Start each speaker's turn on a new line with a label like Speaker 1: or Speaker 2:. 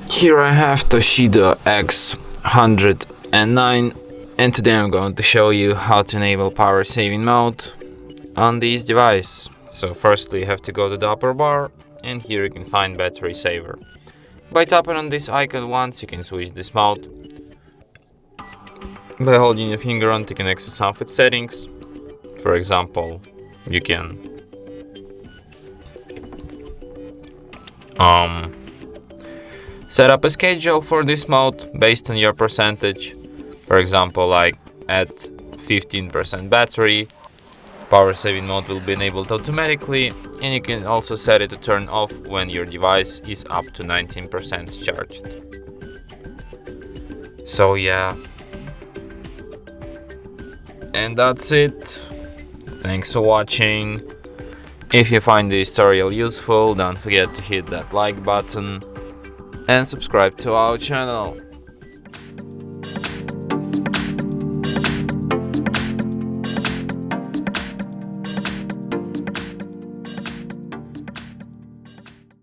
Speaker 1: Here I have TOSCIDO X109, and today I'm going to show you how to enable power saving mode on this device. So firstly you have to go to the upper bar, and here you can find battery saver. By tapping on this icon once you can switch this mode. By holding your finger on it you can access some of its settings. For example, you can set up a schedule for this mode based on your percentage. For example, like at 15% battery, power saving mode will be enabled automatically, and you can also set it to turn off when your device is up to 19% charged. So yeah, and that's it. Thanks for watching. If you find this tutorial useful, don't forget to hit that like button and subscribe to our channel.